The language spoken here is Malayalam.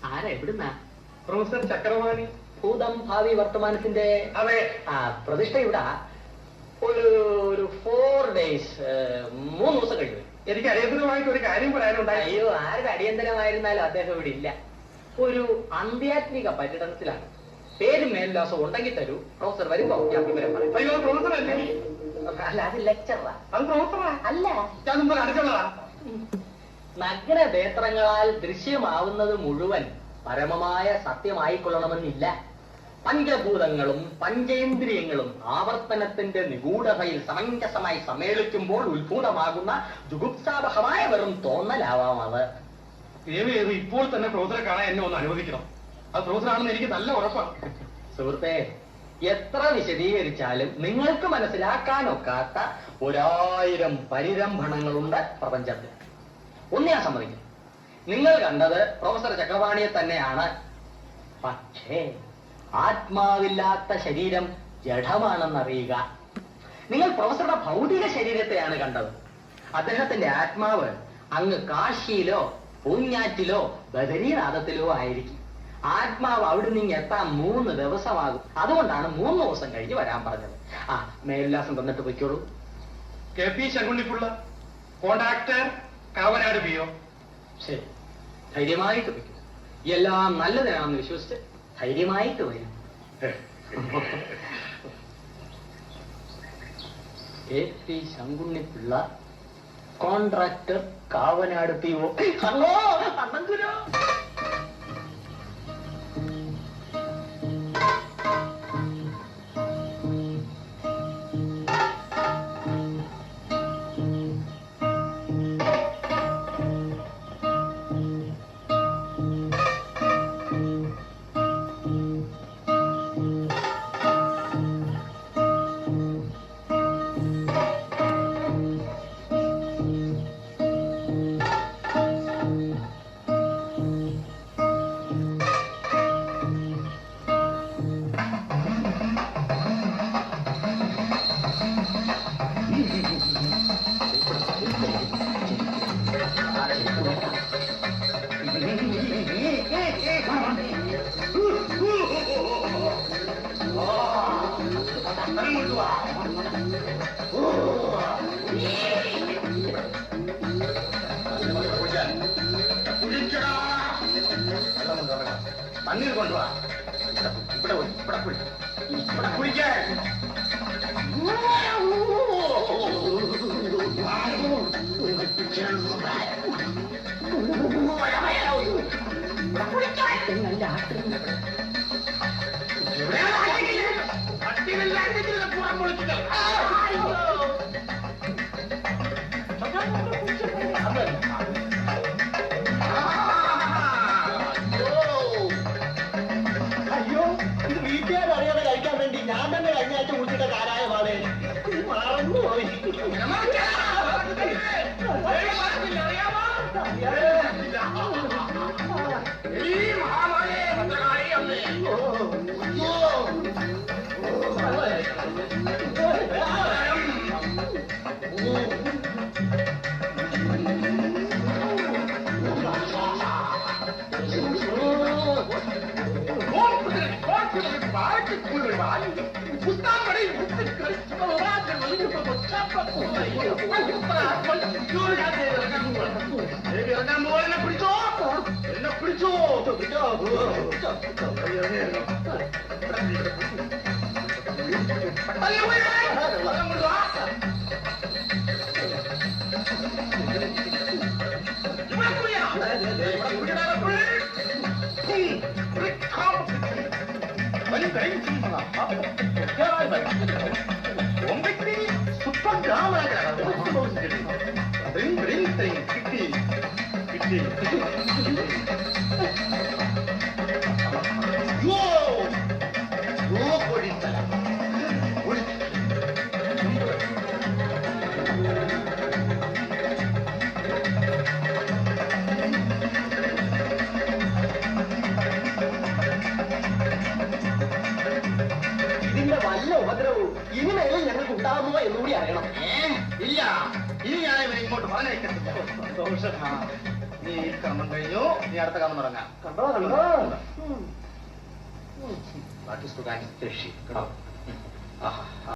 ആരാ എവിടുന്നാ? പ്രൊഫസർ ചക്രവാണി. ഭൂതം ഭാവി വർത്തമാനത്തിന്റെ അതെ. പ്രതിഷ്ഠ ഇവിടെ ഒരു 4 days 3 ദിവസം കഴിഞ്ഞു. എനിക്ക് അടിയന്തരമായിട്ട് ഒരു കാര്യം പറയാനുണ്ടായി. അയ്യോ, ആരുടെ അടിയന്തരമായിരുന്നാലും അദ്ദേഹം ഇവിടെ ഇല്ല. ഒരു ആധ്യാത്മിക പര്യടനത്തിലാണ്. പേര് മേൽവിലാസം ഉണ്ടെങ്കിൽ തരൂ, പ്രൊഫസർ വരുമ്പോ ഞാൻ വിവരം പറയും. അയ്യോ, പ്രൊഫസർ അല്ലേ? അല്ല, അത് ലെക്ചറാ. അത് പ്രൊഫസറാ? അല്ല, ഞാൻ മുമ്പ് കണ്ടിട്ടുള്ളതാ. നഗ്നനേത്രങ്ങളാൽ ദൃശ്യമാവുന്നത് മുഴുവൻ പരമമായ സത്യമായിക്കൊള്ളണമെന്നില്ല. പഞ്ചഭൂതങ്ങളും പഞ്ചേന്ദ്രിയങ്ങളും ആവർത്തനത്തിന്റെ നിഗൂഢതയിൽ സമഞ്ജസമായി സമ്മേളിക്കുമ്പോൾ ഉത്ഭൂതമാകുന്ന ജുഗുപ്സാവഹമായ വെറും തോന്നലാവാം അത്. ഏത് ഇപ്പോൾ തന്നെ പ്രൊഫസറെ കാണാൻ എന്നെ ഒന്ന് അനുവദിക്കണം. അത് പ്രൊഫസറാണെന്ന് എനിക്ക് നല്ല ഉറപ്പാണ്. സുഹൃത്തെ, എത്ര വിശദീകരിച്ചാലും നിങ്ങൾക്ക് മനസ്സിലാക്കാനൊക്കാത്ത 1000 പരിരംഭണങ്ങളുണ്ട് പ്രപഞ്ചത്തിൽ. ഒന്ന് ഞാൻ സമ്മതിക്കും, നിങ്ങൾ കണ്ടത് പ്രൊഫസർ ചക്രവാണിയെ തന്നെയാണ്. പക്ഷേ ആത്മാവില്ലാത്ത ശരീരം ജഡമാണെന്നറിയുക. നിങ്ങൾ പ്രൊഫസറുടെ ഭൗതിക ശരീരത്തെയാണ് കണ്ടത്. അദ്ദേഹത്തിന്റെ ആത്മാവ് അങ്ങ് കാശിയിലോ പൂഞ്ഞാറ്റിലോ ബദരീനാഥത്തിലോ ആയിരിക്കും. ആത്മാവ് അവിടെ നിന്ന് എത്താൻ 3 ദിവസമാകും. അതുകൊണ്ടാണ് 3 ദിവസം കഴിഞ്ഞ് വരാൻ പറഞ്ഞത്. മേൽവിലാസം തന്നിട്ട് പൊയ്ക്കോളൂ. KP Sankunnipillai, contractor, Kavanad PO. ശരി, ധൈര്യമായിട്ട് പൊയ്ക്കോ. എല്ലാം നല്ലതിനാണെന്ന് വിശ്വസിച്ച് ധൈര്യമായിട്ട് വരും. KP Sankunnipillai, contractor, Kavanad PO. Hello അണ്ണങ്കുരോ. തണ്ണീർ കൊണ്ടുവാ. ഇവിടെ കുടിക്കാൻ. അയ്യോ, ഇത് വീട്ടുകാരറിയാതെ കഴിക്കാൻ വേണ്ടി ഞാൻ തന്നെ കഴിഞ്ഞ ആഴ്ച കുടിച്ചിട്ട കാലായ പാടെ മറന്നുപോയി. ഇതിന്റെ വല്ല ഉപദ്രവവും ഇനിമേലും ഞങ്ങൾക്ക് ഉണ്ടാകുമോ എന്നുകൂടി അറിയണം. ഇല്ല, ഇനി ഞാൻ ഇങ്ങോട്ട് പറഞ്ഞേക്കത്തില്ല. നീ ഈ കർമ്മം കഴിഞ്ഞു, നീ അടുത്ത കർമ്മം തുടങ്ങാം. കണ്ടോ കണ്ടോ what is to can fish. Aaha